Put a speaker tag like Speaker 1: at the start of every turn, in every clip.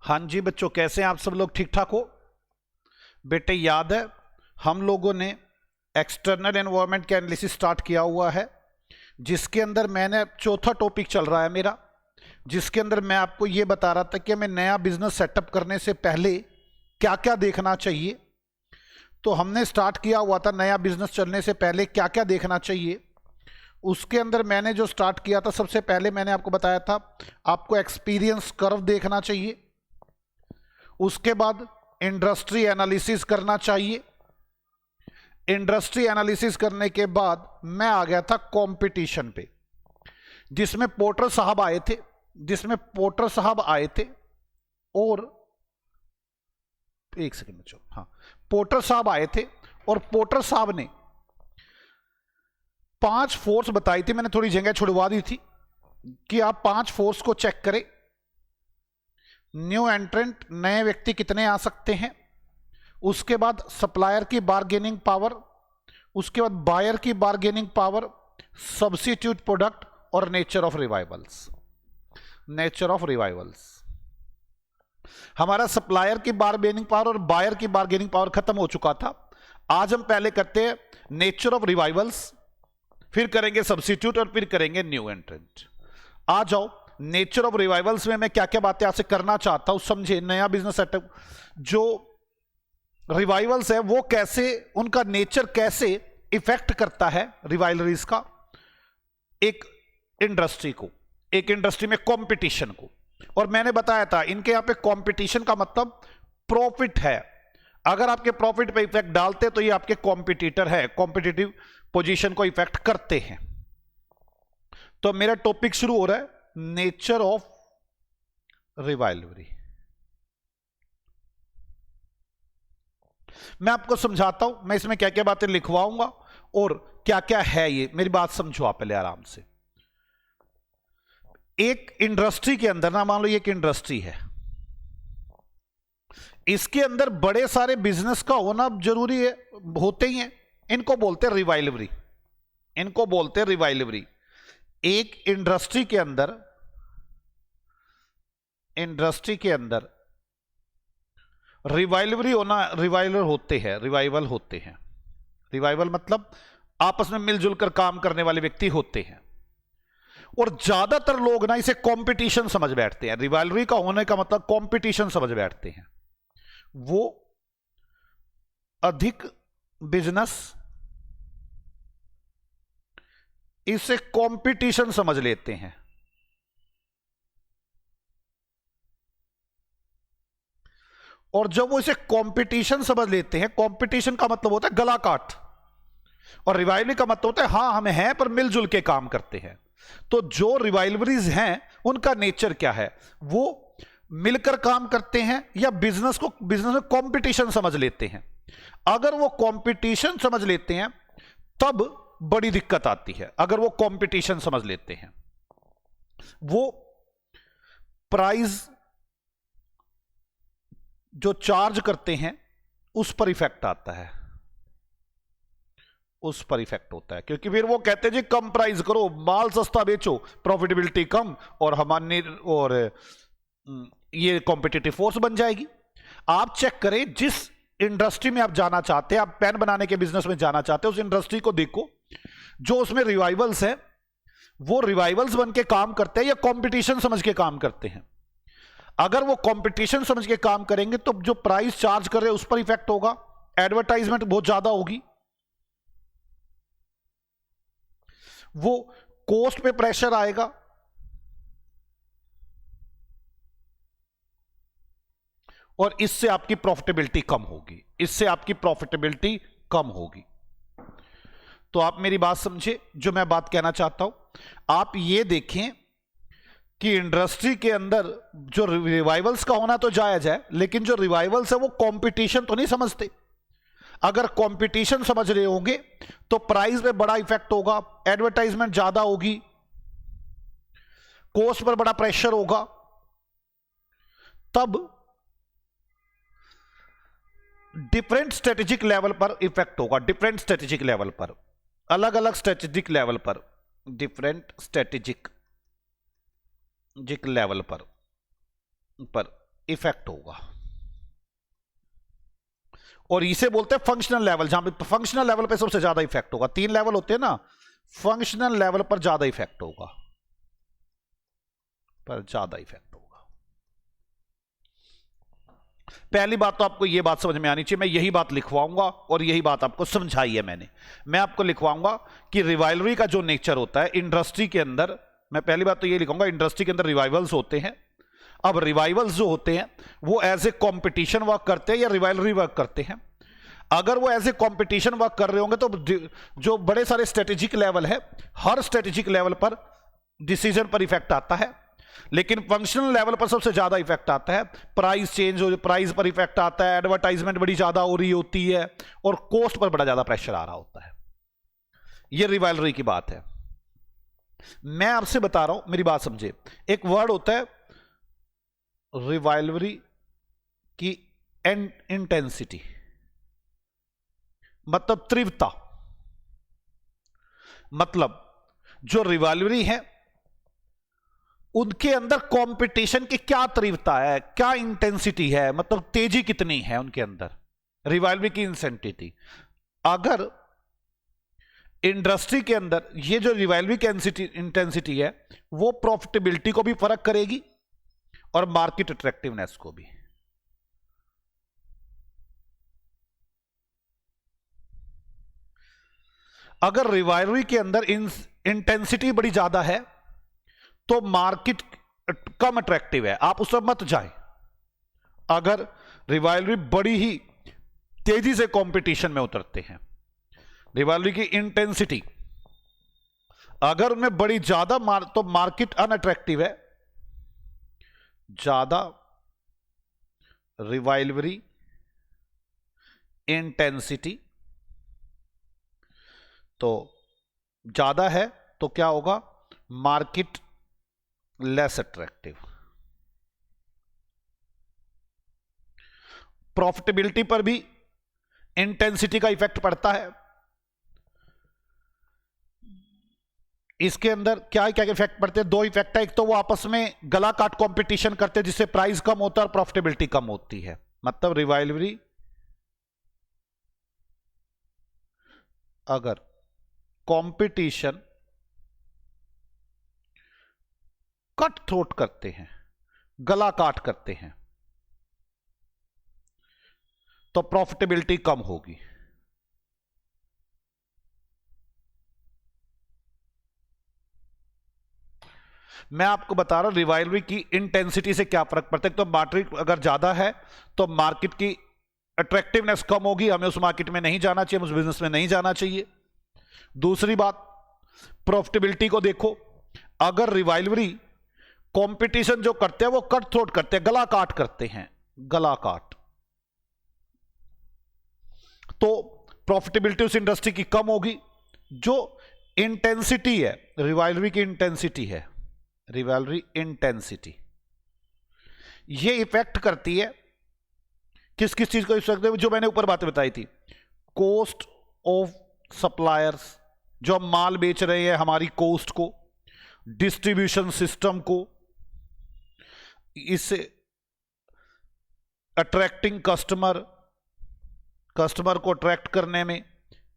Speaker 1: हाँ जी बच्चों, कैसे हैं आप सब लोग? ठीक ठाक हो? बेटे याद है हम लोगों ने एक्सटर्नल एनवायरनमेंट का एनालिसिस स्टार्ट किया हुआ है, जिसके अंदर मैंने चौथा टॉपिक चल रहा है मेरा, जिसके अंदर मैं आपको ये बता रहा था कि मैं नया बिजनेस सेटअप करने से पहले क्या क्या देखना चाहिए। तो हमने स्टार्ट किया हुआ था नया बिजनेस चलने से पहले क्या क्या देखना चाहिए। उसके अंदर मैंने जो स्टार्ट किया था, सबसे पहले मैंने आपको बताया था आपको एक्सपीरियंस कर्व देखना चाहिए। उसके बाद इंडस्ट्री एनालिसिस करना चाहिए। इंडस्ट्री एनालिसिस करने के बाद मैं आ गया था कंपटीशन पे, जिसमें पोर्टर साहब आए थे और एक सेकंड बच्चों, हाँ, पोर्टर साहब आए थे और पोर्टर साहब ने 5 फोर्स बताई थी। मैंने थोड़ी जगह छुड़वा दी थी कि आप 5 फोर्स को चेक करें। न्यू एंट्रेंट, नए व्यक्ति कितने आ सकते हैं। उसके बाद सप्लायर की बार्गेनिंग पावर, उसके बाद बायर की बार्गेनिंग पावर, सब्स्टिट्यूट प्रोडक्ट और नेचर ऑफ रिवाइवल्स। हमारा सप्लायर की बार्गेनिंग पावर और बायर की बार्गेनिंग पावर खत्म हो चुका था। आज हम पहले करते हैं नेचर ऑफ रिवाइवल्स, फिर करेंगे सब्स्टिट्यूट और फिर करेंगे न्यू एंट्रेंट। आ जाओ, नेचर ऑफ रिवाइवल्स में मैं क्या क्या बातें आपसे करना चाहता हूं, समझे। नया बिजनेस सेटअप, जो रिवाइवल्स है वो कैसे, उनका नेचर कैसे इफेक्ट करता है रिवाइलरीज का एक इंडस्ट्री को, एक इंडस्ट्री में कंपटीशन को। और मैंने बताया था इनके यहां पे कंपटीशन का मतलब प्रॉफिट है। अगर आपके प्रॉफिट पे इफेक्ट डालते तो ये आपके कॉम्पिटिटर है, कॉम्पिटिटिव पोजीशन को इफेक्ट करते हैं। तो मेरा टॉपिक शुरू हो रहा है नेचर ऑफ रिवाइलरी। मैं आपको समझाता हूं, मैं इसमें क्या क्या बातें लिखवाऊंगा और क्या क्या है ये। मेरी बात समझो आप पहले आराम से। एक इंडस्ट्री के अंदर ना, मान लो ये एक इंडस्ट्री है, इसके अंदर बड़े सारे बिजनेस का होना जरूरी है, होते ही हैं। इनको बोलते हैं रिवाइलरी। एक इंडस्ट्री के अंदर रिवाइवल होते हैं। रिवाइवल मतलब आपस में मिलजुल कर काम करने वाले व्यक्ति होते हैं। और ज्यादातर लोग ना इसे कंपटीशन समझ बैठते हैं। रिवाइलरी का होने का मतलब कंपटीशन समझ बैठते हैं। वो अधिक बिजनेस इसे कंपटीशन समझ लेते हैं। और जब वो इसे कंपटीशन समझ लेते हैं, कंपटीशन का मतलब होता है गला काट, और रिवाइवरी का मतलब होता है हां हम हैं पर मिलजुल के काम करते हैं। तो जो रिवाइलरीज हैं उनका नेचर क्या है, वो मिलकर काम करते हैं या बिजनेस में कंपटीशन समझ लेते हैं। अगर वो कंपटीशन समझ लेते हैं तब बड़ी दिक्कत आती है। अगर वो कंपटीशन समझ लेते हैं, वो प्राइस जो चार्ज करते हैं उस पर इफेक्ट आता है, उस पर इफेक्ट होता है। क्योंकि फिर वो कहते हैं जी कम प्राइस करो, माल सस्ता बेचो, प्रॉफिटेबिलिटी कम, और हमारे और ये कॉम्पिटिटिव फोर्स बन जाएगी। आप चेक करें, जिस इंडस्ट्री में आप जाना चाहते हैं, आप पेन बनाने के बिजनेस में जाना चाहते हैं, उस इंडस्ट्री को देखो जो उसमें रिवाइवल्स है, वो रिवाइवल्स बन के काम करते हैं या कंपटीशन समझ के काम करते हैं। अगर वो कंपटीशन समझ के काम करेंगे तो जो प्राइस चार्ज कर रहे हैं उस पर इफेक्ट होगा, एडवर्टाइजमेंट बहुत ज्यादा होगी, वो कॉस्ट पे प्रेशर आएगा, और इससे आपकी प्रॉफिटेबिलिटी कम होगी। तो आप मेरी बात समझे, जो मैं बात कहना चाहता हूं। आप ये देखें कि इंडस्ट्री के अंदर जो रिवाइवल्स का होना तो जायज है, लेकिन जो रिवाइवल्स है वो कंपटीशन तो नहीं समझते। अगर कंपटीशन समझ रहे होंगे तो प्राइस पे बड़ा इफेक्ट होगा, एडवर्टाइजमेंट ज्यादा होगी, कॉस्ट पर बड़ा प्रेशर होगा, तब डिफरेंट स्ट्रेटेजिक लेवल पर इफेक्ट होगा। डिफरेंट स्ट्रेटेजिक लेवल पर, अलग अलग स्ट्रेटेजिक लेवल पर, डिफरेंट स्ट्रेटेजिक लेवल पर इफेक्ट होगा। और इसे बोलते हैं फंक्शनल लेवल, जहां पे फंक्शनल लेवल पे सबसे ज्यादा इफेक्ट होगा। 3 लेवल होते हैं ना, फंक्शनल लेवल पर ज्यादा इफेक्ट होगा, पहली बात तो आपको यह बात समझ में आनी चाहिए, मैं यही बात लिखवाऊंगा और यही बात आपको समझाई है मैंने। मैं आपको लिखवाऊंगा कि रिवाइवलरी का जो नेचर होता है इंडस्ट्री के अंदर, मैं पहली बात तो ये लिखूंगा, इंडस्ट्री के अंदर रिवाइवल्स होते हैं। अब रिवाइवल्स जो होते हैं वो एज ए कॉम्पिटिशन वर्क करते हैं या रिवाइवलरी वर्क करते हैं। अगर वो एज ए कॉम्पिटिशन वर्क कर रहे होंगे तो जो बड़े सारे स्ट्रेटेजिक लेवल है, हर स्ट्रेटेजिक लेवल पर डिसीजन पर इफेक्ट आता है, लेकिन फंक्शनल लेवल पर सबसे ज्यादा इफेक्ट आता है। प्राइस चेंज हो, प्राइस पर इफेक्ट आता है, एडवर्टाइजमेंट बड़ी ज्यादा हो रही होती है और कॉस्ट पर बड़ा ज्यादा प्रेशर आ रहा होता है। यह रिवाइवलरी की बात है। मैं आपसे बता रहा हूं, मेरी बात समझे। एक वर्ड होता है रिवाइवलरी की इंटेंसिटी, मतलब तीव्रता। मतलब जो रिवाइवलरी है उनके अंदर कंपटीशन की क्या तीव्रता है, क्या इंटेंसिटी है, मतलब तेजी कितनी है उनके अंदर, रिवाइवलरी की इंटेंसिटी। अगर इंडस्ट्री के अंदर ये जो रिवाइवलरी की इंटेंसिटी है वो प्रॉफिटेबिलिटी को भी फर्क करेगी और मार्केट अट्रैक्टिवनेस को भी। अगर रिवाइवलरी के अंदर इंटेंसिटी बड़ी ज्यादा है तो मार्केट कम अट्रैक्टिव है, आप उस पर मत जाए। अगर रिवाइवलरी बड़ी ही तेजी से कंपटीशन में उतरते हैं, रिवाइवलरी की इंटेंसिटी अगर उनमें बड़ी ज्यादा तो मार्केट अनअट्रैक्टिव है। ज्यादा रिवाइवलरी इंटेंसिटी तो ज्यादा है तो क्या होगा, मार्केट लेस अट्रैक्टिव। प्रॉफिटेबिलिटी पर भी इंटेंसिटी का इफेक्ट पड़ता है। इसके अंदर क्या क्या इफेक्ट पड़ते हैं, 2 इफेक्ट है। एक तो वो आपस में गला काट कंपटीशन करते हैं जिससे प्राइस कम होता है और प्रॉफिटेबिलिटी कम होती है। मतलब रिवाइवलरी अगर कंपटीशन कट थ्रोट करते हैं, गला काट करते हैं, तो प्रॉफिटेबिलिटी कम होगी। मैं आपको बता रहा हूं रिवाइवलरी की इंटेंसिटी से क्या फर्क पड़ता है। तो मार्केट अगर ज्यादा है तो मार्केट की अट्रैक्टिवनेस कम होगी, हमें उस मार्केट में नहीं जाना चाहिए, उस बिजनेस में नहीं जाना चाहिए। दूसरी बात, प्रॉफिटेबिलिटी को देखो। अगर रिवाइवलरी कंपटीशन जो करते हैं वो कट थ्रोट करते हैं, गला काट करते हैं, गला काट, तो प्रॉफिटेबिलिटी उस इंडस्ट्री की कम होगी। जो इंटेंसिटी है, रिवाइवलरी की इंटेंसिटी है, रिवाइवलरी इंटेंसिटी, ये इफेक्ट करती है किस किस चीज को इफेक्ट, जो मैंने ऊपर बातें बताई थी। कॉस्ट ऑफ सप्लायर्स, जो हम माल बेच रहे हैं हमारी कॉस्ट को, डिस्ट्रीब्यूशन सिस्टम को, इससे अट्रैक्टिंग कस्टमर, कस्टमर को अट्रैक्ट करने में,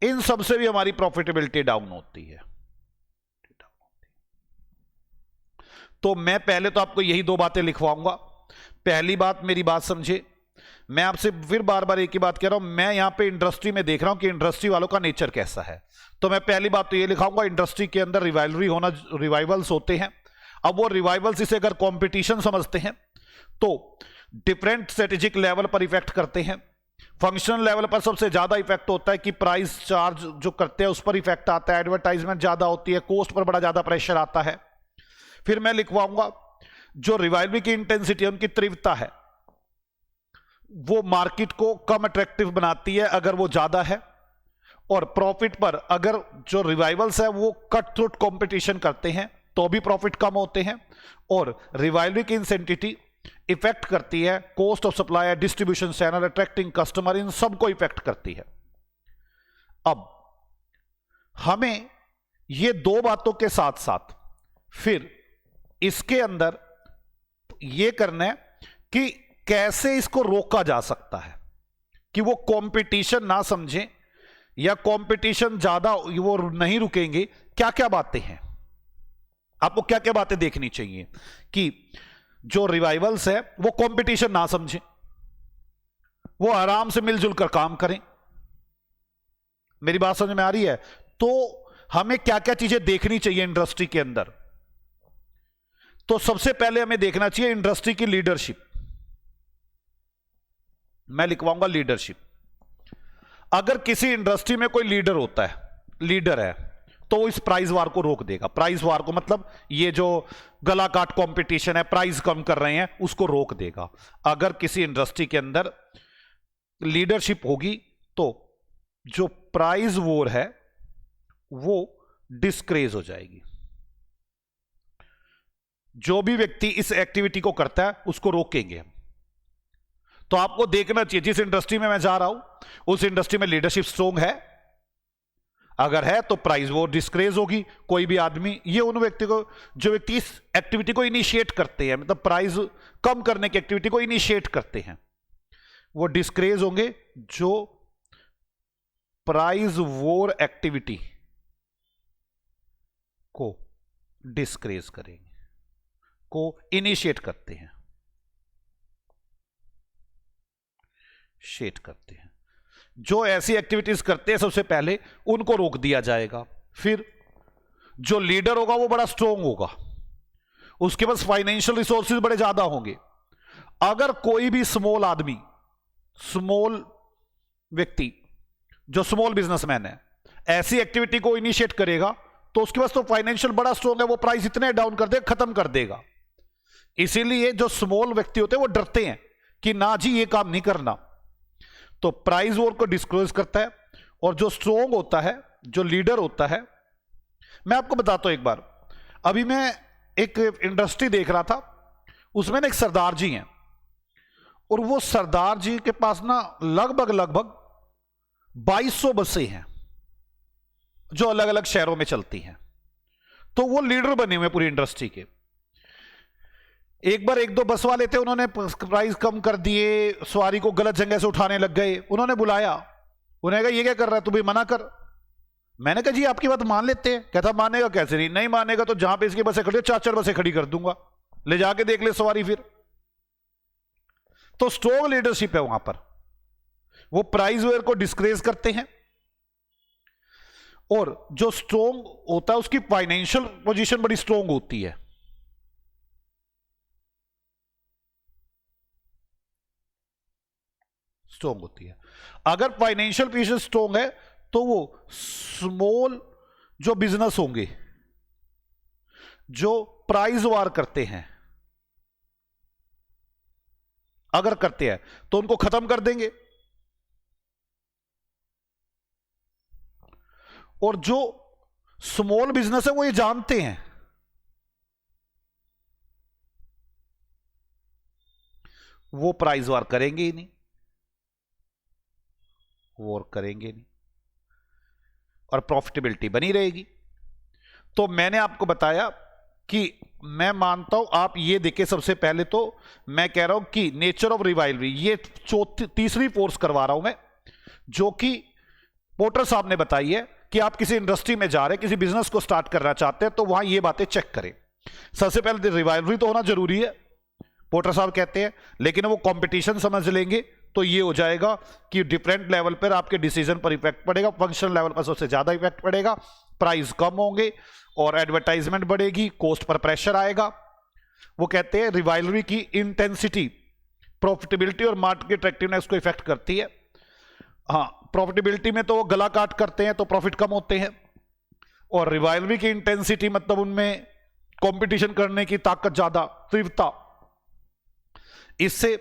Speaker 1: इन सब से भी हमारी प्रॉफिटेबिलिटी डाउन होती है। तो मैं पहले तो आपको यही 2 बातें लिखवाऊंगा। पहली बात, मेरी बात समझे, मैं आपसे फिर बार बार एक ही बात कह रहा हूं, मैं यहां पे इंडस्ट्री में देख रहा हूं कि इंडस्ट्री वालों का नेचर कैसा है। तो मैं पहली बात तो ये लिखाऊंगा, इंडस्ट्री के अंदर रिवाइवलरी होना, रिवाइवल्स होते हैं। अब वो रिवाइवल्स इसे अगर कंपटीशन समझते हैं तो डिफरेंट स्ट्रेटेजिक लेवल पर इफेक्ट करते हैं। फंक्शनल लेवल पर सबसे ज्यादा इफेक्ट होता है कि प्राइस चार्ज जो करते हैं उस पर इफेक्ट आता है, एडवर्टाइजमेंट ज्यादा होती है, कॉस्ट पर बड़ा ज्यादा प्रेशर आता है। फिर मैं लिखवाऊंगा जो रिवाइवलरी की इंटेंसिटी है, उनकी तीव्रता है, वो मार्केट को कम अट्रैक्टिव बनाती है अगर वो ज्यादा है। और प्रॉफिट पर अगर जो रिवाइवल्स है वो कट थ्रोट कंपटीशन करते हैं तो भी प्रॉफिट कम होते हैं। और रिवाइवलरी की इंटेंसिटी इफेक्ट करती है cost of supply, distribution channel, attracting customer, इन सबको इफेक्ट करती है। अब हमें ये 2 बातों के साथ साथ फिर इसके अंदर यह करना है कि कैसे इसको रोका जा सकता है कि वो कंपटीशन ना समझें या कंपटीशन ज्यादा वो नहीं रुकेंगे, क्या क्या बातें हैं, आपको क्या क्या बातें देखनी चाहिए कि जो रिवाइवल्स है वो कंपटीशन ना समझें, वो आराम से मिलजुल कर काम करें। मेरी बात समझ में आ रही है? तो हमें क्या क्या चीजें देखनी चाहिए इंडस्ट्री के अंदर? तो सबसे पहले हमें देखना चाहिए इंडस्ट्री की लीडरशिप। मैं लिखवाऊंगा लीडरशिप। अगर किसी इंडस्ट्री में कोई लीडर है तो इस प्राइस वार को रोक देगा। प्राइस वार को मतलब ये जो गला काट कंपटीशन है, प्राइस कम कर रहे हैं, उसको रोक देगा। अगर किसी इंडस्ट्री के अंदर लीडरशिप होगी तो जो प्राइस वॉर है वो डिस्करेज हो जाएगी। जो भी व्यक्ति इस एक्टिविटी को करता है उसको रोकेंगे हम। तो आपको देखना चाहिए जिस इंडस्ट्री में मैं जा रहा हूं उस इंडस्ट्री में लीडरशिप स्ट्रोंग है। अगर है तो प्राइस वॉर डिस्करेज होगी। कोई भी आदमी, ये उन व्यक्ति को, जो व्यक्ति इस एक्टिविटी को इनिशिएट करते हैं, मतलब प्राइस कम करने की एक्टिविटी को इनिशिएट करते हैं, वो डिस्करेज होंगे। जो प्राइस वॉर एक्टिविटी को डिस्करेज करेंगे, को इनिशिएट करते हैं, जो ऐसी एक्टिविटीज करते हैं सबसे पहले उनको रोक दिया जाएगा। फिर जो लीडर होगा वो बड़ा स्ट्रोंग होगा, उसके पास फाइनेंशियल रिसोर्सेज बड़े ज्यादा होंगे। अगर कोई भी स्मॉल व्यक्ति जो स्मॉल बिजनेसमैन है ऐसी एक्टिविटी को इनिशिएट करेगा तो उसके पास तो फाइनेंशियल बड़ा स्ट्रोंग है, वो प्राइस इतने डाउन कर देगा, खत्म कर देगा। इसीलिए जो स्मॉल व्यक्ति होते हैं वो डरते हैं कि ना जी ये काम नहीं करना। तो प्राइस वॉर को डिस्क्लोज करता है। और जो स्ट्रोंग होता है, जो लीडर होता है, मैं आपको बताता हूं एक बार। अभी मैं एक इंडस्ट्री देख रहा था, उसमें ना एक सरदार जी हैं और वो सरदार जी के पास ना लगभग 2200 बसें हैं जो अलग अलग शहरों में चलती हैं। तो वो लीडर बने हुए पूरी इंडस्ट्री के। एक बार 1-2 बस वाले थे, उन्होंने प्राइस कम कर दिए, सवारी को गलत जगह से उठाने लग गए। उन्होंने बुलाया, उन्होंने कहा ये क्या कर रहा है, तू भी मना कर। मैंने कहा जी आपकी बात मान लेते हैं। कहता मानेगा कैसे? नहीं मानेगा तो जहां पे इसकी बसें खड़ी, 4-4 बसें खड़ी कर दूंगा, ले जाके देख ले सवारी। फिर तो स्ट्रॉन्ग लीडरशिप है वहां पर। वो प्राइस वेयर को डिस्करेज करते हैं और जो स्ट्रॉन्ग होता है उसकी फाइनेंशियल पोजीशन बड़ी स्ट्रॉन्ग होती है। अगर फाइनेंशियल पोजीशन स्ट्रॉन्ग है तो वो स्मॉल जो बिजनेस होंगे जो प्राइस वार करते हैं, अगर करते हैं तो उनको खत्म कर देंगे। और जो स्मॉल बिजनेस है वो ये जानते हैं, वो प्राइस वार करेंगे ही नहीं, और प्रॉफिटेबिलिटी बनी रहेगी। तो मैंने आपको बताया कि मैं मानता हूं आप ये देखें। सबसे पहले तो मैं कह रहा हूं कि नेचर ऑफ रिवाइवरी, ये तीसरी फोर्स करवा रहा हूं मैं, जो कि पोर्टर साहब ने बताई है कि आप किसी इंडस्ट्री में जा रहे हैं, किसी बिजनेस को स्टार्ट करना चाहते हैं, तो वहां ये बातें चेक करें। सबसे पहले रिवाइवरी तो होना जरूरी है, पोर्टर साहब कहते हैं, लेकिन वो कंपटीशन समझ लेंगे तो ये हो जाएगा कि डिफरेंट लेवल पर आपके डिसीजन पर इफेक्ट पड़ेगा। फंक्शनल लेवल पर सबसे ज्यादा इफेक्ट पड़ेगा, प्राइस कम होंगे और एडवर्टाइजमेंट बढ़ेगी, कॉस्ट पर प्रेशर आएगा। वो कहते हैं रिवाइवरी की इंटेंसिटी प्रॉफिटेबिलिटी और मार्केट अट्रैक्टिवनेस को इफेक्ट करती है। हाँ, प्रॉफिटेबिलिटी में तो वो गला काट करते हैं तो प्रॉफिट कम होते हैं, और रिवाइवरी की इंटेंसिटी मतलब उनमें कंपटीशन करने की ताकत ज्यादा, तीव्रता, इससे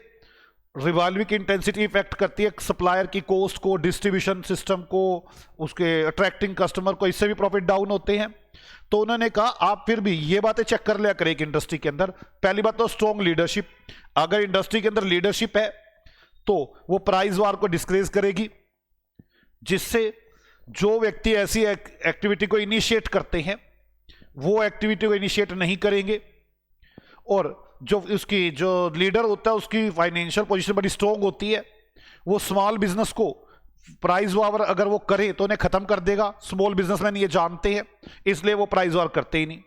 Speaker 1: रिवाइवरी की इंटेंसिटी इफेक्ट करती है सप्लायर की कॉस्ट को, डिस्ट्रीब्यूशन सिस्टम को, उसके अट्रैक्टिंग कस्टमर को, इससे भी प्रॉफिट डाउन होते हैं। तो उन्होंने कहा आप फिर भी ये बातें चेक कर लिया करें एक इंडस्ट्री के अंदर। पहली बात तो स्ट्रॉन्ग लीडरशिप, अगर इंडस्ट्री के अंदर लीडरशिप है तो वो प्राइस वार को डिस्करेज करेगी, जिससे जो व्यक्ति ऐसी एक्टिविटी को इनिशिएट करते हैं वो एक्टिविटी को इनिशिएट नहीं करेंगे, और जो उसकी जो लीडर होता है उसकी फाइनेंशियल पोजीशन बड़ी स्ट्रांग होती है, वो स्मॉल बिजनेस को प्राइस वार अगर वो करे तो उन्हें खत्म कर देगा। स्मॉल बिजनेसमैन ये जानते हैं, इसलिए वो प्राइस वार करते ही नहीं।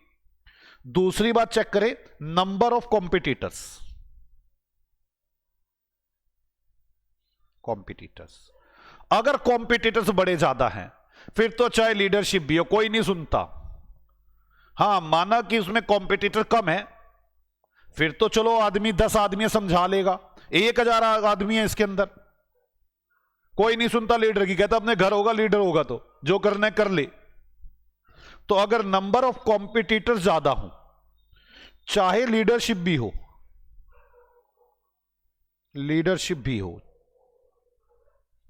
Speaker 1: दूसरी बात चेक करें नंबर ऑफ कॉम्पिटिटर्स। अगर कॉम्पिटिटर्स बड़े ज्यादा हैं फिर तो चाहे लीडरशिप भी हो कोई नहीं सुनता। हां, माना कि उसमें कॉम्पिटिटर कम है, फिर तो चलो आदमी 10 आदमी समझा लेगा। 1000 आदमी है इसके अंदर, कोई नहीं सुनता लीडर की, कहता अपने घर होगा लीडर होगा तो जो करना है कर ले। तो अगर नंबर ऑफ कॉम्पिटिटर्स ज्यादा हो, चाहे लीडरशिप भी हो,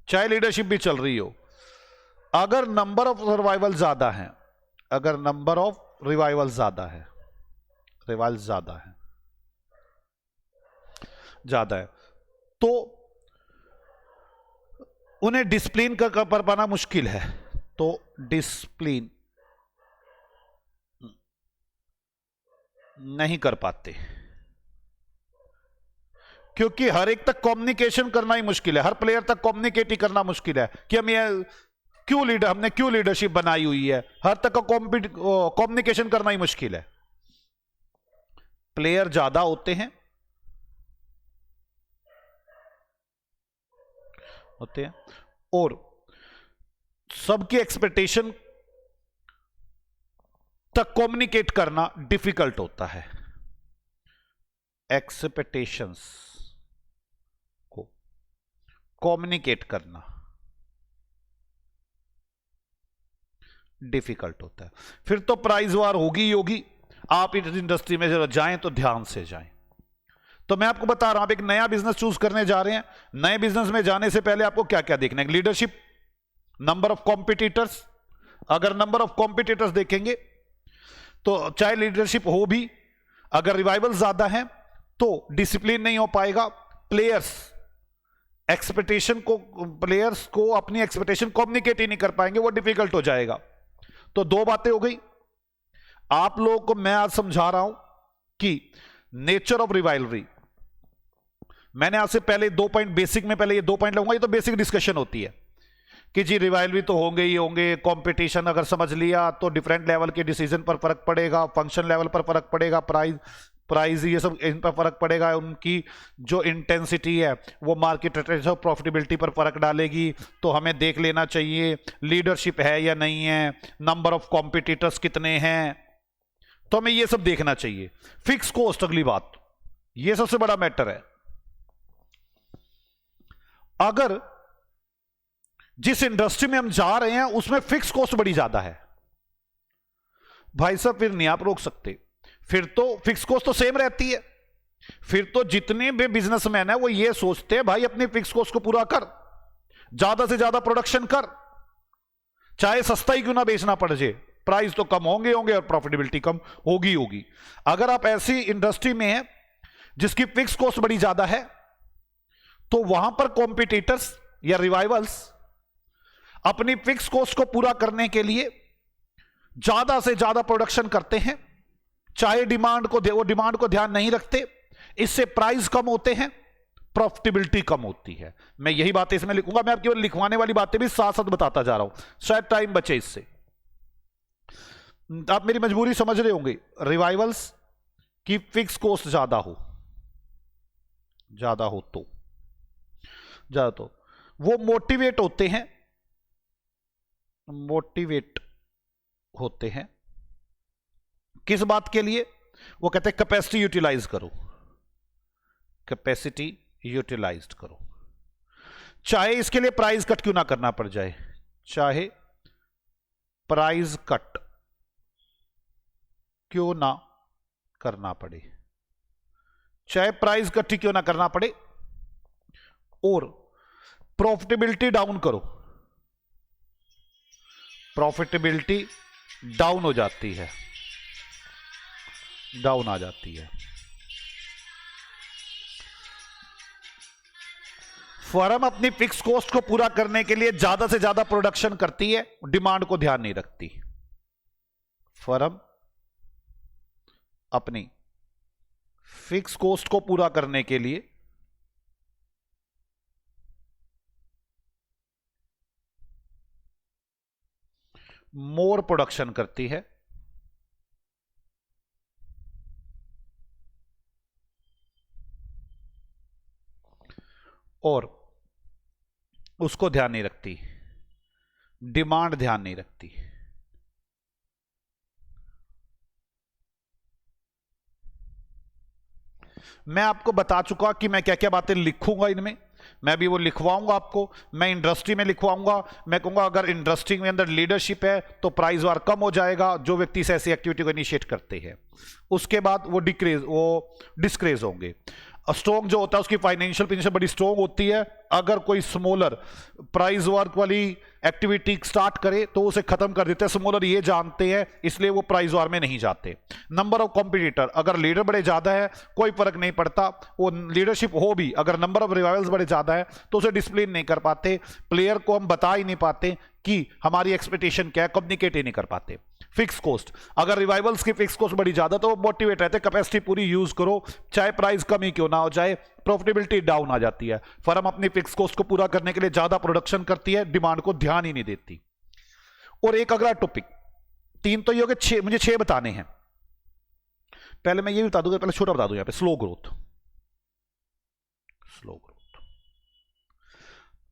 Speaker 1: चाहे लीडरशिप भी चल रही हो, अगर नंबर ऑफ रिवाइवल ज्यादा है, अगर नंबर ऑफ रिवाइवल ज्यादा है, तो उन्हें डिसिप्लिन कर पाना मुश्किल है। तो डिसिप्लिन नहीं कर पाते, क्योंकि हर एक तक कम्युनिकेशन करना ही मुश्किल है, हर प्लेयर तक कम्युनिकेट ही करना मुश्किल है कि हमने क्यों लीडरशिप बनाई हुई है, हर तक का कम्युनिकेशन करना ही मुश्किल है। प्लेयर ज्यादा होते हैं और सबकी एक्सपेक्टेशन तक कम्युनिकेट करना डिफिकल्ट होता है। एक्सपेक्टेशंस को कम्युनिकेट करना डिफिकल्ट होता है, फिर तो प्राइस वार होगी ही होगी। आप इस इंडस्ट्री में जरा जाएं तो ध्यान से जाएं। तो मैं आपको बता रहा हूं, आप एक नया बिजनेस चूज करने जा रहे हैं, नए बिजनेस में जाने से पहले आपको क्या क्या देखना है? Leadership, number of competitors. अगर नंबर ऑफ कॉम्पिटिटर्स देखेंगे तो चाहे लीडरशिप हो भी, अगर रिवाइवल ज्यादा है तो डिसिप्लिन नहीं हो पाएगा। प्लेयर्स को अपनी एक्सपेक्टेशन कम्युनिकेट ही नहीं कर पाएंगे, वो डिफिकल्ट हो जाएगा। तो दो बातें हो गई। आप लोगों को मैं आज समझा रहा हूं कि नेचर ऑफ रिवाइवलरी, मैंने आपसे पहले 2 पॉइंट बेसिक में, पहले ये 2 पॉइंट लूंगा, ये तो बेसिक डिस्कशन होती है कि जी रिवाइवलरी तो होंगे ही होंगे। कंपटीशन अगर समझ लिया तो डिफरेंट लेवल के डिसीजन पर फर्क पड़ेगा, फंक्शन लेवल पर फर्क पड़ेगा, प्राइस ये सब इन पर फर्क पड़ेगा। उनकी जो इंटेंसिटी है वो मार्केट प्रॉफिटेबिलिटी पर फर्क डालेगी। तो हमें देख लेना चाहिए लीडरशिप है या नहीं है, नंबर ऑफ कॉम्पिटिटर्स कितने हैं, तो हमें ये सब देखना चाहिए। फिक्स कॉस्ट, अगली बात, ये सबसे बड़ा मैटर है। अगर जिस इंडस्ट्री में हम जा रहे हैं उसमें फिक्स कॉस्ट बड़ी ज्यादा है, भाई साहब फिर नहीं आप रोक सकते। फिर तो फिक्स कॉस्ट तो सेम रहती है। फिर तो जितने भी बिजनेसमैन है वो ये सोचते हैं भाई अपनी फिक्स कॉस्ट को पूरा कर, ज्यादा से ज्यादा प्रोडक्शन कर, चाहे सस्ता ही क्यों ना बेचना पड़ जाए, प्राइस तो कम होंगे और प्रॉफिटेबिलिटी कम होगी। अगर आप ऐसी इंडस्ट्री में हैं जिसकी फिक्स कॉस्ट बड़ी ज्यादा है तो वहां पर कॉम्पिटिटर्स या रिवाइवल्स अपनी फिक्स कॉस्ट को पूरा करने के लिए ज्यादा से ज्यादा प्रोडक्शन करते हैं, चाहे डिमांड को ध्यान नहीं रखते। इससे प्राइस कम होते हैं, प्रॉफिटेबिलिटी कम होती है। मैं यही बातें इसमें लिखूंगा, मैं आपकी लिखवाने वाली बातें भी साथ साथ बताता जा रहा हूं, शायद टाइम बचे इससे। आप मेरी मजबूरी समझ रहे होंगे। रिवाइवल्स की फिक्स कॉस्ट ज्यादा हो तो वो मोटिवेट होते हैं किस बात के लिए? वो कहते हैं कैपेसिटी यूटिलाइज करो, चाहे इसके लिए प्राइस कट क्यों ना करना पड़ जाए, चाहे प्राइस कट क्यों ना करना पड़े, चाहे प्राइस कट ही क्यों ना करना पड़े, और प्रॉफिटेबिलिटी डाउन करो। प्रॉफिटेबिलिटी डाउन आ जाती है। फर्म अपनी फिक्स कॉस्ट को पूरा करने के लिए ज्यादा से ज्यादा प्रोडक्शन करती है, डिमांड को ध्यान नहीं रखती। फर्म अपनी फिक्स कॉस्ट को पूरा करने के लिए मोर प्रोडक्शन करती है और उसको ध्यान नहीं रखती, डिमांड ध्यान नहीं रखती। मैं आपको बता चुका कि मैं क्या क्या बातें लिखूंगा इनमें, मैं भी वो लिखवाऊंगा आपको। मैं इंडस्ट्री में लिखवाऊंगा, मैं कहूंगा अगर इंडस्ट्री में अंदर लीडरशिप है तो प्राइस वार कम हो जाएगा जो व्यक्ति से ऐसी एक्टिविटी को इनिशिएट करते हैं। उसके बाद वो डिस्क्रेज होंगे। स्ट्रॉन्ग जो होता है उसकी फाइनेंशियल पोजीशन बड़ी स्ट्रॉन्ग होती है। अगर कोई स्मॉलर प्राइस वर्क वाली एक्टिविटी स्टार्ट करे तो उसे खत्म कर देते हैं। स्मॉलर ये जानते हैं, इसलिए वो प्राइस वार में नहीं जाते। नंबर ऑफ कॉम्पिटिटर, अगर लीडर बड़े ज्यादा है कोई फर्क नहीं पड़ता, वो लीडरशिप हो भी, अगर नंबर ऑफ रिवाइवल्स बड़े ज्यादा है तो उसे डिसिप्लिन नहीं कर पाते, प्लेयर को हम बता ही नहीं पाते कि हमारी एक्सपेक्टेशन क्या है, कम्युनिकेट ही नहीं कर पाते। फिक्स कॉस्ट, अगर रिवाइवल्स की फिक्स कॉस्ट बड़ी ज्यादा तो वो मोटिवेट रहते, कैपेसिटी पूरी यूज करो चाहे प्राइस कम ही क्यों ना हो जाए, प्रॉफिटेबिलिटी डाउन आ जाती है। फर्म अपनी फिक्स कॉस्ट को पूरा करने के लिए ज्यादा प्रोडक्शन करती है, डिमांड को ध्यान ही नहीं देती। और एक अगला टॉपिक, 3 तो ये हो गए, मुझे 6 बताने हैं। पहले मैं ये बता दूंगा, पहले छोटा बता दूं, यहां पे स्लो ग्रोथ।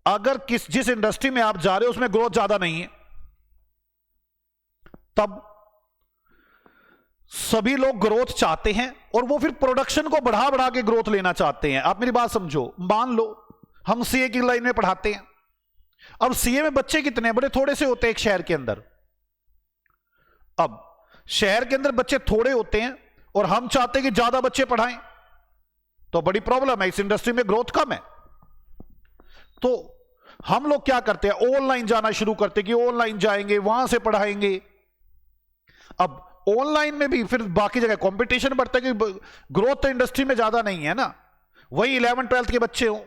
Speaker 1: अगर जिस इंडस्ट्री में आप जा रहे हो उसमें ग्रोथ ज्यादा नहीं है, तब सभी लोग ग्रोथ चाहते हैं और वो फिर प्रोडक्शन को बढ़ा बढ़ा के ग्रोथ लेना चाहते हैं। आप मेरी बात समझो, मान लो हम सीए की लाइन में पढ़ाते हैं। अब सीए में बच्चे कितने बड़े थोड़े से होते हैं एक शहर के अंदर। अब शहर के अंदर बच्चे थोड़े होते हैं और हम चाहते हैं कि ज्यादा बच्चे पढ़ाएं, तो बड़ी प्रॉब्लम है, इस इंडस्ट्री में ग्रोथ कम है। तो हम लोग क्या करते हैं, ऑनलाइन जाना शुरू करते हैं कि ऑनलाइन जाएंगे, वहां से पढ़ाएंगे। अब ऑनलाइन में भी फिर बाकी जगह कंपटीशन बढ़ता है कि ग्रोथ तो इंडस्ट्री में ज्यादा नहीं है ना, वही 11th-12th के बच्चे हो,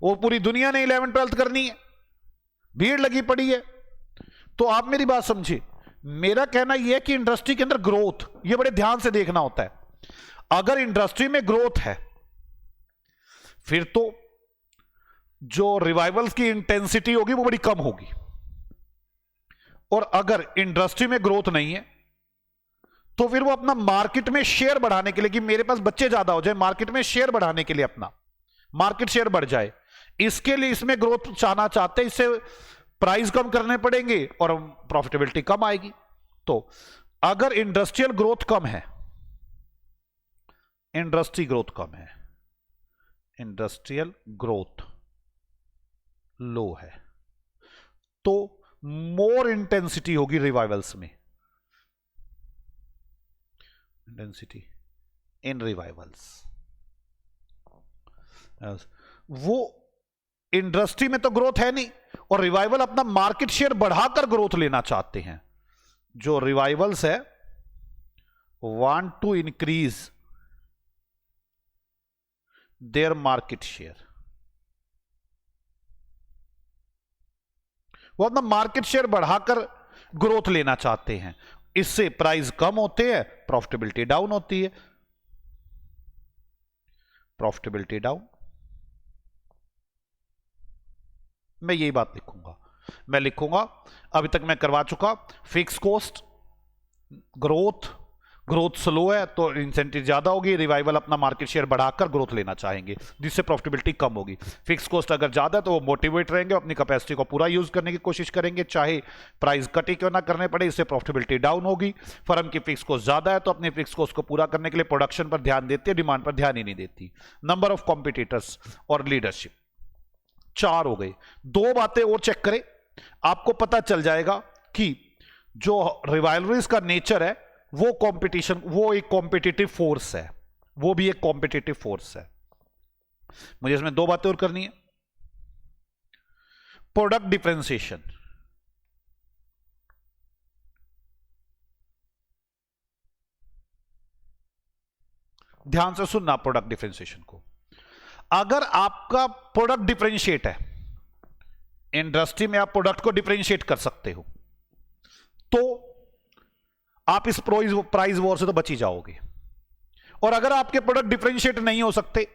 Speaker 1: वो पूरी दुनिया ने 11th-12th करनी है, भीड़ लगी पड़ी है। तो आप मेरी बात समझिए, मेरा कहना यह है कि इंडस्ट्री के अंदर ग्रोथ ये बड़े ध्यान से देखना होता है। अगर इंडस्ट्री में ग्रोथ है फिर तो जो रिवाइवल्स की इंटेंसिटी होगी वो बड़ी कम होगी, और अगर इंडस्ट्री में ग्रोथ नहीं है तो फिर वो अपना मार्केट में शेयर बढ़ाने के लिए, कि मेरे पास बच्चे ज्यादा हो जाए, मार्केट में शेयर बढ़ाने के लिए, अपना मार्केट शेयर बढ़ जाए, इसके लिए इसमें ग्रोथ चाहते हैं, इससे प्राइस कम करने पड़ेंगे और प्रॉफिटेबिलिटी कम आएगी। तो अगर इंडस्ट्रियल ग्रोथ कम है, इंडस्ट्री ग्रोथ कम है, इंडस्ट्रियल ग्रोथ लो है, तो मोर इंटेंसिटी होगी रिवाइवल्स में, इंटेंसिटी इन रिवाइवल्स। वो इंडस्ट्री में तो ग्रोथ है नहीं, और रिवाइवल अपना मार्केट शेयर बढ़ाकर ग्रोथ लेना चाहते हैं। जो रिवाइवल्स है want to increase their market share, वो अपना मार्केट शेयर बढ़ाकर ग्रोथ लेना चाहते हैं। इससे प्राइस कम होते हैं, प्रॉफिटेबिलिटी डाउन होती है, प्रॉफिटेबिलिटी डाउन। मैं यही बात लिखूंगा, मैं लिखूंगा, अभी तक मैं करवा चुका, फिक्स कॉस्ट ग्रोथ स्लो है तो इंसेंटिव ज्यादा होगी, रिवाइवल अपना मार्केट शेयर बढ़ाकर ग्रोथ लेना चाहेंगे जिससे प्रॉफिटेबिलिटी कम होगी। फिक्स कॉस्ट अगर ज्यादा है तो वो मोटिवेट रहेंगे, अपनी कैपेसिटी को पूरा यूज करने की कोशिश करेंगे, चाहे प्राइस कट ही क्यों ना करने पड़े, इससे प्रॉफिटेबिलिटी डाउन होगी। फर्म की फिक्स कॉस्ट ज्यादा है तो अपनी फिक्स कॉस्ट को पूरा करने के लिए प्रोडक्शन पर ध्यान देती है, डिमांड पर ध्यान ही नहीं देती। नंबर ऑफ कॉम्पिटिटर्स और लीडरशिप 4 हो गए। 2 बातें और चेक करें, आपको पता चल जाएगा कि जो रिवाइवल्स का नेचर है वो कंपटीशन, वो एक कॉम्पिटिटिव फोर्स है, वो भी एक कॉम्पिटिटिव फोर्स है। मुझे इसमें 2 बातें और करनी है। प्रोडक्ट डिफरेंशिएशन, ध्यान से सुनना प्रोडक्ट डिफरेंशिएशन को। अगर आपका प्रोडक्ट डिफरेंशिएट है, इंडस्ट्री में आप प्रोडक्ट को डिफरेंशिएट कर सकते हो, तो आप इस प्राइस वॉर से तो बच ही जाओगे। और अगर आपके प्रोडक्ट डिफरेंशिएट नहीं हो सकते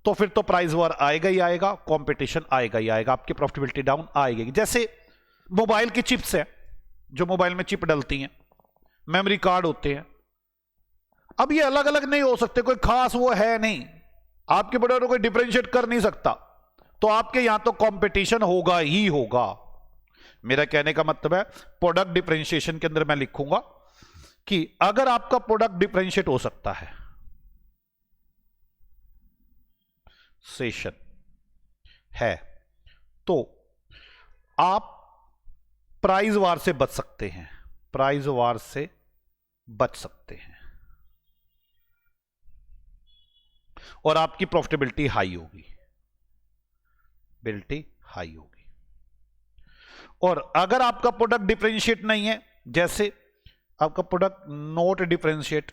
Speaker 1: तो फिर तो प्राइस वॉर आएगा ही आएगा, कंपटीशन आएगा ही आएगा, आपकी प्रॉफिटेबिलिटी डाउन आएगी। जैसे मोबाइल की चिप्स है, जो मोबाइल में चिप डलती हैं, मेमोरी कार्ड होते हैं, अब ये अलग अलग नहीं हो सकते, कोई खास वो है नहीं, आपके प्रोडक्ट को कोई डिफरेंशिएट कर नहीं सकता, तो आपके यहां तो कंपटीशन होगा ही होगा। मेरा कहने का मतलब है प्रोडक्ट डिफरेंशिएशन के अंदर मैं लिखूंगा कि अगर आपका प्रोडक्ट डिफरेंशिएट हो सकता है सेशन है तो आप प्राइस वार से बच सकते हैं, प्राइस वार से बच सकते हैं और आपकी प्रॉफिटेबिलिटी हाई होगी, बिलिटी हाई होगी। और अगर आपका प्रोडक्ट डिफरेंशिएट नहीं है, जैसे आपका प्रोडक्ट नॉट डिफरेंशिएट,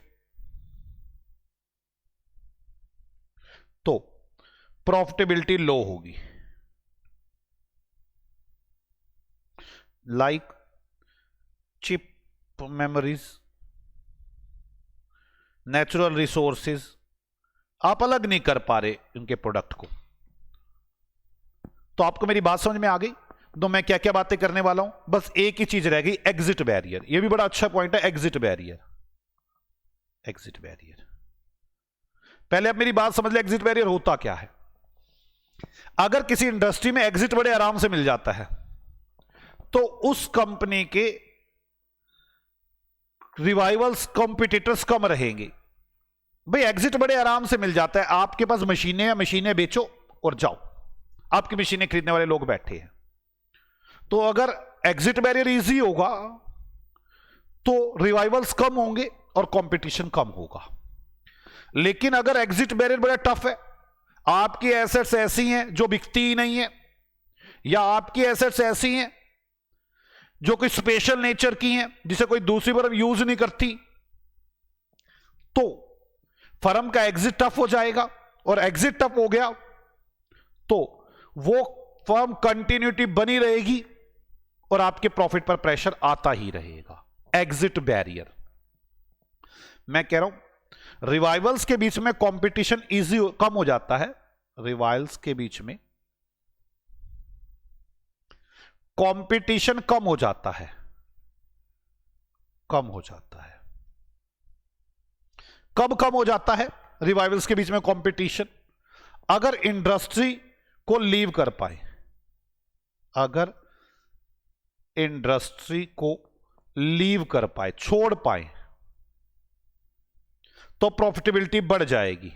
Speaker 1: तो प्रॉफिटेबिलिटी लो होगी। Like chip memories, natural resources, आप अलग नहीं कर पा रहे उनके प्रोडक्ट को। तो आपको मेरी बात समझ में आ गई? तो मैं क्या क्या बातें करने वाला हूं, बस एक ही चीज रह गई, एग्जिट बैरियर। ये भी बड़ा अच्छा पॉइंट है, एग्जिट बैरियर। एग्जिट बैरियर, पहले आप मेरी बात समझ ले, एग्जिट बैरियर होता क्या है। अगर किसी इंडस्ट्री में एग्जिट बड़े आराम से मिल जाता है तो उस कंपनी के रिवाइवल्स, कॉम्पिटिटर्स कम रहेंगे। भाई एग्जिट बड़े आराम से मिल जाता है, आपके पास मशीनें हैं, मशीनें बेचो और जाओ, आपकी मशीनें खरीदने वाले लोग बैठे हैं। तो अगर एग्जिट बैरियर इजी होगा तो रिवाइवल्स कम होंगे और कंपटीशन कम होगा। लेकिन अगर एग्जिट बैरियर बड़ा टफ है, आपकी एसेट्स ऐसी हैं जो बिकती ही नहीं है, या आपकी एसेट्स ऐसी हैं जो कोई स्पेशल नेचर की हैं जिसे कोई दूसरी फर्म यूज नहीं करती, तो फर्म का एग्जिट टफ हो जाएगा। और एग्जिट टफ हो गया तो वो फर्म कंटिन्यूटी बनी रहेगी और आपके प्रॉफिट पर प्रेशर आता ही रहेगा। एग्जिट बैरियर, मैं कह रहा हूं रिवाइवल्स के बीच में कंपटीशन इजी कम हो जाता है, रिवाइवल्स के बीच में कंपटीशन कम हो जाता है, कम हो जाता है। कब कम हो जाता है रिवाइवल्स के बीच में कंपटीशन? अगर इंडस्ट्री को लीव कर पाए, अगर इंडस्ट्री को लीव कर पाए, छोड़ पाए, तो प्रॉफिटेबिलिटी बढ़ जाएगी,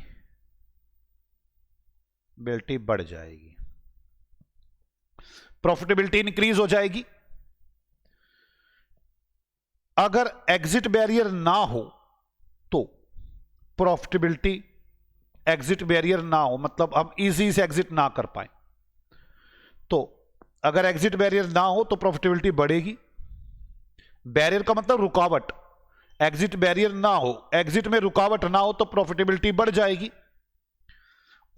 Speaker 1: बिलिटी बढ़ जाएगी, प्रॉफिटेबिलिटी इंक्रीज हो जाएगी। अगर एग्जिट बैरियर ना हो तो प्रॉफिटेबिलिटी, एग्जिट बैरियर ना हो मतलब हम इजी से एग्जिट ना कर पाए, तो अगर एग्जिट बैरियर ना हो तो प्रॉफिटेबिलिटी बढ़ेगी। बैरियर का मतलब रुकावट, एग्जिट बैरियर ना हो, एग्जिट में रुकावट ना हो तो प्रॉफिटेबिलिटी बढ़ जाएगी।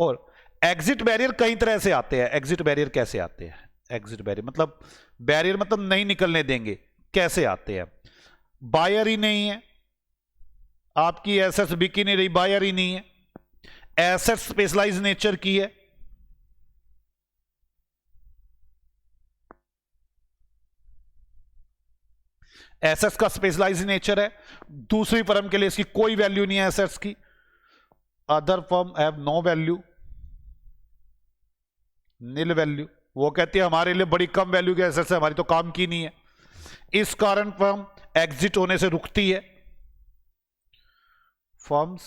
Speaker 1: और एग्जिट बैरियर कई तरह से आते हैं। एग्जिट बैरियर कैसे आते हैं? एग्जिट बैरियर मतलब, बैरियर मतलब नहीं निकलने देंगे, कैसे आते हैं? बायर ही नहीं है, आपकी एसेट्स बिक ही नहीं रही, बायर ही नहीं है, एसेट स्पेशलाइज नेचर की है, एसेट्स का स्पेशलाइज नेचर है, दूसरी फर्म के लिए इसकी कोई वैल्यू नहीं है एसेट्स की, other firm have no value, nil value. वो कहती है हमारे लिए बड़ी कम वैल्यू के एसेट्स है, हमारी तो काम की नहीं है। इस कारण फर्म एग्जिट होने से रुकती है। फर्म्स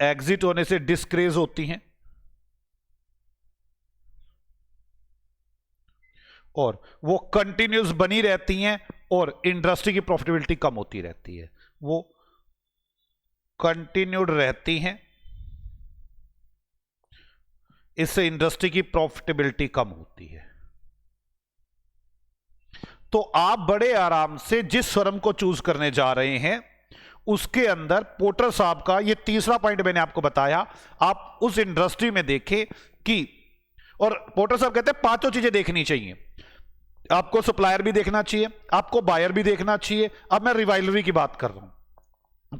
Speaker 1: एग्जिट होने से डिस्क्रेज होती हैं और वो कंटिन्यूस बनी रहती हैं और इंडस्ट्री की प्रॉफिटेबिलिटी कम होती रहती है। वो कंटिन्यूड रहती हैं, इससे इंडस्ट्री की प्रॉफिटेबिलिटी कम होती है। तो आप बड़े आराम से जिस फर्म को चूज करने जा रहे हैं उसके अंदर पोर्टर साहब का ये तीसरा पॉइंट मैंने आपको बताया, आप उस इंडस्ट्री में देखें कि, और पोर्टर साहब कहते हैं पांचों चीजें देखनी चाहिए। आपको सप्लायर भी देखना चाहिए, आपको बायर भी देखना चाहिए। अब मैं रिवाइवलरी की बात कर रहा हूं,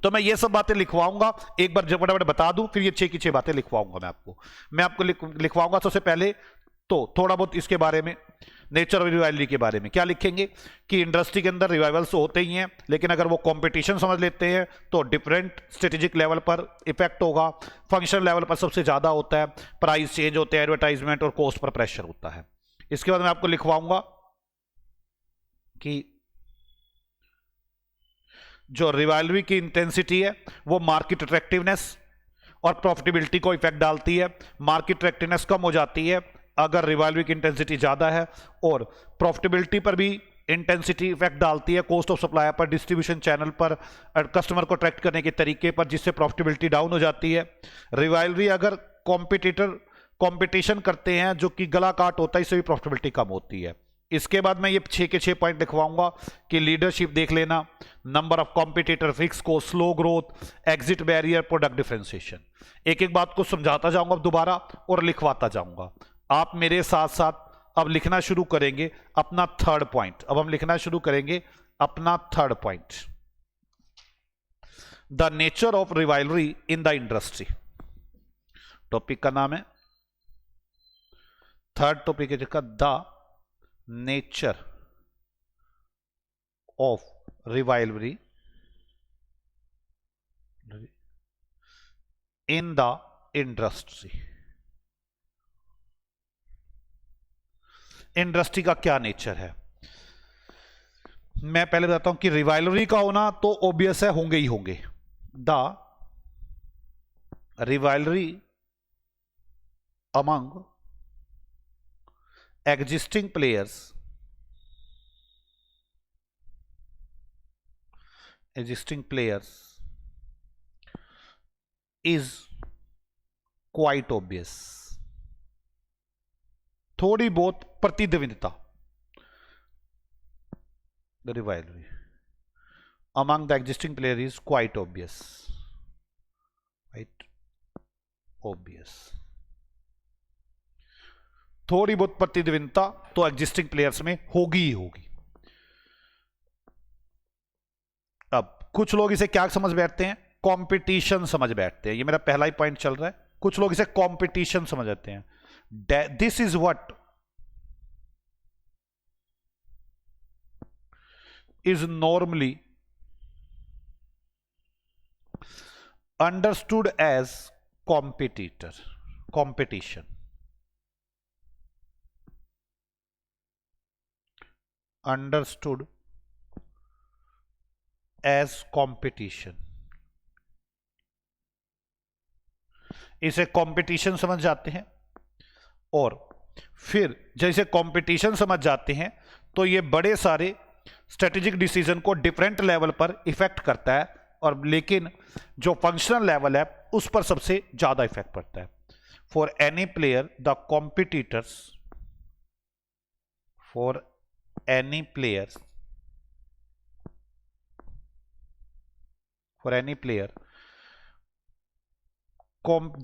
Speaker 1: तो मैं ये सब बातें लिखवाऊंगा, एक बार जब फटाफट बता दूं, फिर ये 6 की 6 बातें लिखवाऊंगा मैं आपको लिखवाऊंगा। सबसे पहले तो थोड़ा बहुत इसके बारे में, नेचर ऑफ रिवाइवलरी के बारे में क्या लिखेंगे कि इंडस्ट्री के अंदर रिवाइवल्स तो होते ही हैं, लेकिन अगर वो कंपटीशन समझ लेते हैं तो डिफरेंट स्ट्रेटेजिक लेवल पर इफेक्ट होगा, फंक्शनल लेवल पर सबसे ज्यादा होता है, प्राइस चेंज होते हैं, एडवर्टाइजमेंट और कॉस्ट पर प्रेशर होता है। इसके बाद मैं आपको लिखवाऊंगा कि जो रिवाइवलरी की इंटेंसिटी है वो मार्केट अट्रैक्टिवनेस और प्रॉफिटेबिलिटी को इफेक्ट डालती है। मार्केट अट्रैक्टिवनेस कम हो जाती है अगर रिवाइवलरी की इंटेंसिटी ज्यादा है, और प्रॉफिटेबिलिटी पर भी इंटेंसिटी इफेक्ट डालती है, कॉस्ट ऑफ सप्लाई पर, डिस्ट्रीब्यूशन चैनल पर, कस्टमर को अट्रैक्ट करने के तरीके पर, जिससे प्रॉफिटेबिलिटी डाउन हो जाती है। रिवाइवलरी अगर कॉम्पिटिटर कंपटीशन करते हैं जो कि गला काट होता है, इससे भी प्रॉफिटेबिलिटी कम होती है। इसके बाद मैं ये 6 के 6 पॉइंट लिखवाऊंगा कि लीडरशिप देख लेना, number of competitor, fix cost, slow growth, exit barrier, product differentiation. एक एक बात को समझाता जाऊंगा दोबारा और लिखवाता जाऊंगा। आप मेरे साथ साथ अब लिखना शुरू करेंगे अपना थर्ड पॉइंट। अब हम लिखना शुरू करेंगे अपना third point, the nature of rivalry in the industry. Topic का नाम है, थर्ड टॉपिक है जिसका the nature of rivalry in the industry. Industry का क्या नेचर है, मैं पहले बताता हूं कि रिवाइवलरी का होना तो ऑब्वियस है, होंगे ही होंगे। The rivalry among existing players is quite obvious। थोड़ी बहुत प्रतिद्वंदिता, the rivalry among the existing player is quite obvious, right? obvious। थोड़ी बहुत प्रतिद्वंदिता तो एग्जिस्टिंग प्लेयर्स में होगी ही होगी। अब कुछ लोग इसे क्या समझ बैठते हैं, कंपटीशन समझ बैठते हैं। ये मेरा पहला ही पॉइंट चल रहा है, कुछ लोग इसे कंपटीशन समझ जाते हैं। This is what is normally understood as competition, understood as competition। इसे कंपटीशन समझ जाते हैं, और फिर जैसे कंपटीशन समझ जाते हैं तो ये बड़े सारे स्ट्रेटेजिक डिसीजन को डिफरेंट लेवल पर इफेक्ट करता है, और लेकिन जो फंक्शनल लेवल है उस पर सबसे ज्यादा इफेक्ट पड़ता है। For any player the competitors, for any player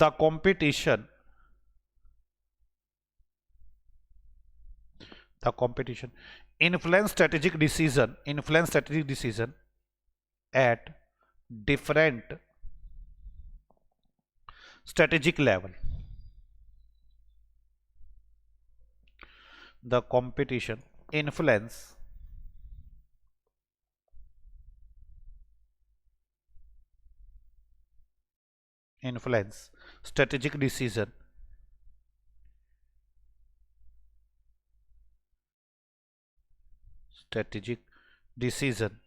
Speaker 1: the competition influence strategic decision at different strategic level। the competition influence strategic decision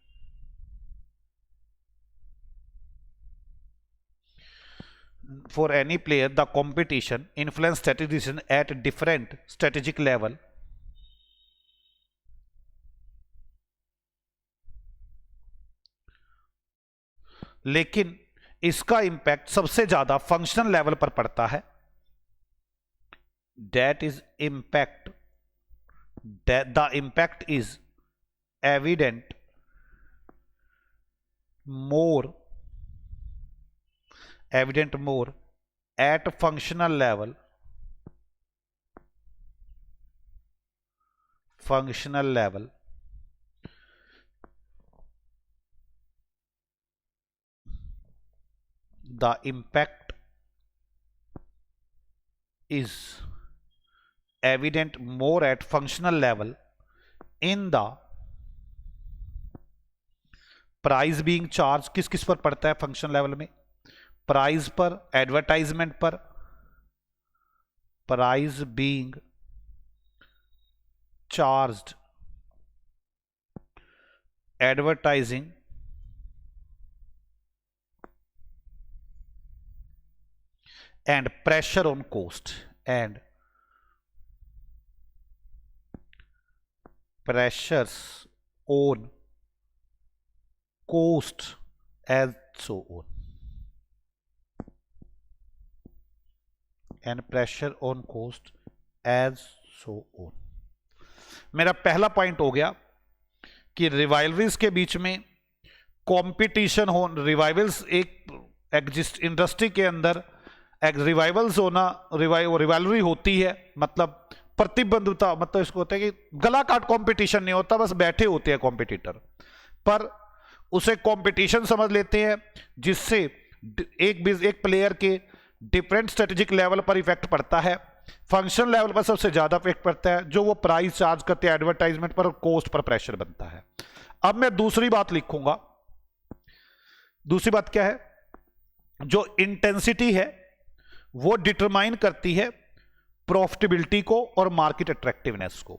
Speaker 1: for any player the competition influence strategic decision at different strategic level लेकिन इसका impact सबसे ज्यादा functional level पर पड़ता है। That is impact, the impact is evident more at functional level the impact is evident more at functional level in the price being charge. किस किस पर पड़ता है फंक्शन लेवल में? प्राइस पर, एडवर्टाइजमेंट पर, price being charged, advertising and pressure on cost and pressures on cost as so on and pressure on cost as so on। मेरा पहला पॉइंट हो गया कि रिवाइवल्स के बीच में कंपटीशन हो। रिवाइवल्स एक एग्जिस्ट इंडस्ट्री के अंदर रिवाइवल्स होना, रिवाइवलरी होती है, मतलब प्रतिबंधता, मतलब इसको होता है कि गला काट कंपटीशन नहीं होता, बस बैठे होते हैं कॉम्पिटिटर, पर उसे कंपटीशन समझ लेते हैं जिससे एक प्लेयर के डिफरेंट स्ट्रेटेजिक लेवल पर इफेक्ट पड़ता है। फंक्शन लेवल पर सबसे ज्यादा इफेक्ट पड़ता है, जो वो प्राइस चार्ज करते हैं एडवर्टाइजमेंट पर और कॉस्ट पर प्रेशर बनता है। अब मैं दूसरी बात लिखूंगा। दूसरी बात क्या है? जो इंटेंसिटी है वो डिटरमाइन करती है प्रॉफिटेबिलिटी को और मार्केट अट्रैक्टिवनेस को।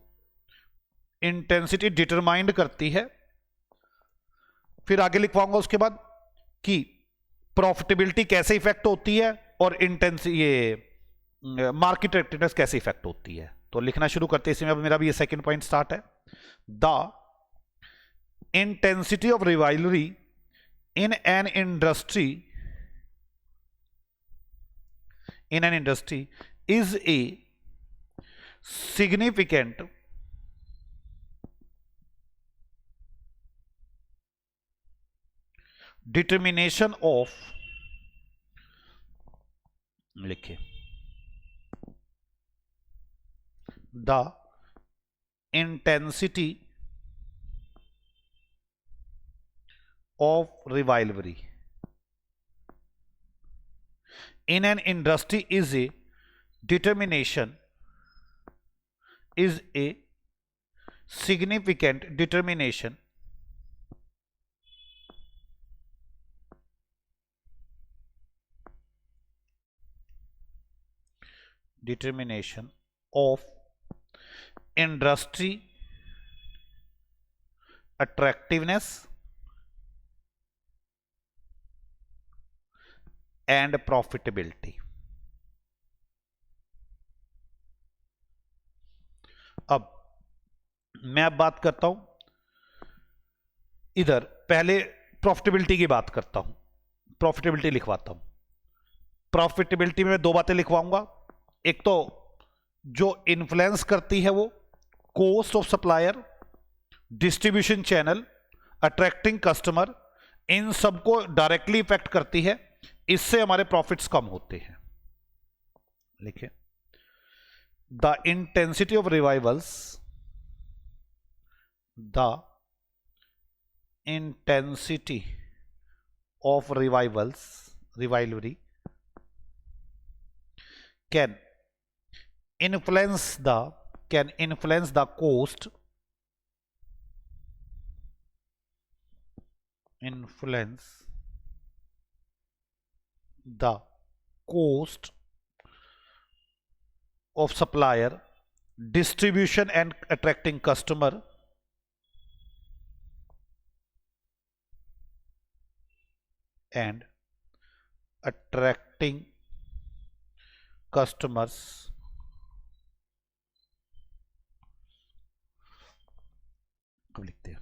Speaker 1: इंटेंसिटी डिटरमाइंड करती है, फिर आगे लिखवाऊंगा उसके बाद कि प्रॉफिटेबिलिटी कैसे इफेक्ट होती है और मार्केट अट्रैक्टिवनेस कैसे इफेक्ट होती है। तो लिखना शुरू करते हैं। इसमें अब मेरा भी ये सेकंड पॉइंट स्टार्ट है। The intensity of rivalry in an industry is a significant determination of लिखे the intensity of rivalry in an industry is a significant determination of industry attractiveness and profitability। अब मैं बात करता हूं, इधर पहले profitability की बात करता हूं। प्रॉफिटेबिलिटी लिखवाता हूं। प्रॉफिटेबिलिटी में दो बातें लिखवाऊंगा। एक तो जो इन्फ्लुएंस करती है वो cost of supplier, distribution channel, attracting customer, इन सबको डायरेक्टली इफेक्ट करती है। इससे हमारे प्रॉफिट्स कम होते हैं। लिखिए the intensity of rivals, the intensity of rivalry can influence the cost, influence the cost of supplier, distribution and attracting customer, and attracting customers कब लिखते हैं?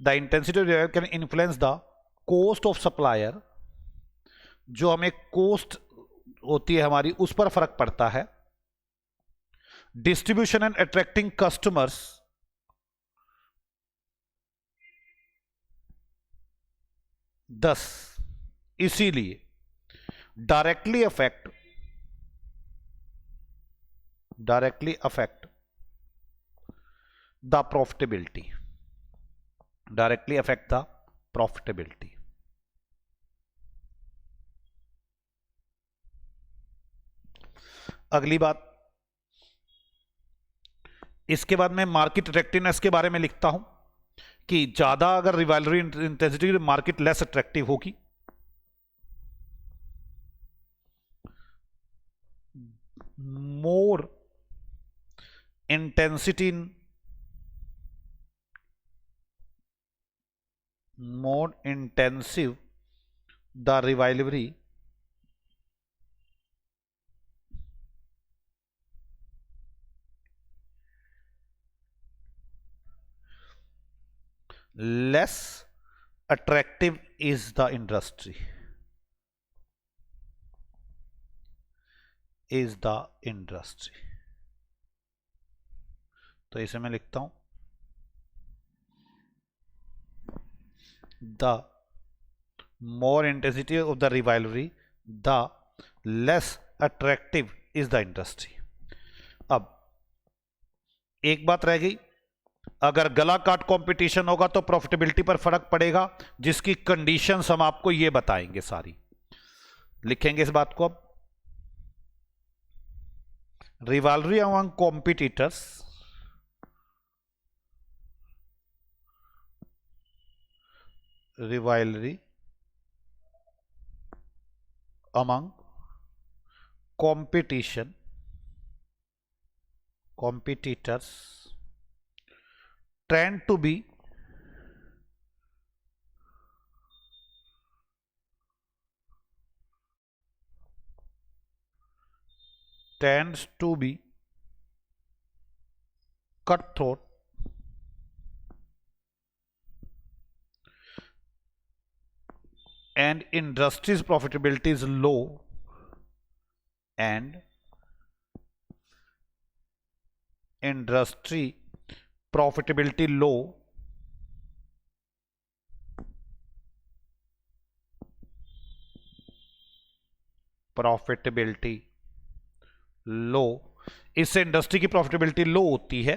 Speaker 1: The intensity of revival can influence the cost of supplier, जो हमें cost होती है हमारी उस पर फर्क पड़ता है। डिस्ट्रीब्यूशन एंड अट्रैक्टिंग कस्टमर्स, दस इसीलिए directly affect the profitability. Directly affect the profitability. अगली बात, इसके बाद मैं मार्केट अट्रैक्टिवनेस के बारे में लिखता हूं कि ज्यादा अगर रिवाइवलरी इंटेंसिटी, मार्केट लेस अट्रैक्टिव होगी। मोर intensity, more intensive the rivalry, less attractive is the industry, is the industry। तो इसे मैं लिखता हूं, the more intensity of the rivalry, the less attractive is the industry। अब एक बात रह गई, अगर गला काट कंपटीशन होगा तो प्रॉफिटेबिलिटी पर फर्क पड़ेगा, जिसकी कंडीशंस हम आपको ये बताएंगे सारी। लिखेंगे इस बात को अब, rivalry among competitors, rivalry among competitors tend to be cutthroat and industry's profitability is low, and industry profitability low, profitability low, इससे इंडस्ट्री की प्रॉफिटेबिलिटी लो होती है।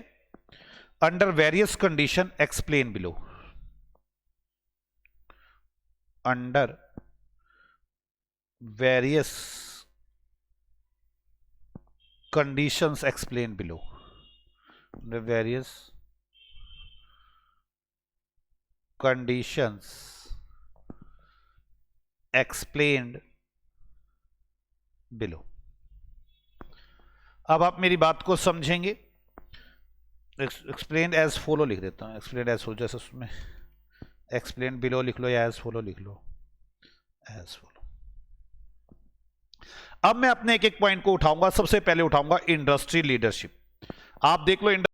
Speaker 1: Under various condition explain below, under various conditions explain below, under various conditions explained below. अब आप मेरी बात को समझेंगे। एक्सप्लेन एज फॉलो लिख देता हूं, एक्सप्लेन एज फॉलो, जैसे उसमें एक्सप्लेन बिलो लिख लो या एज फॉलो लिख लो, एज फॉलो। अब मैं अपने एक एक पॉइंट को उठाऊंगा। सबसे पहले उठाऊंगा इंडस्ट्री लीडरशिप। आप देख लो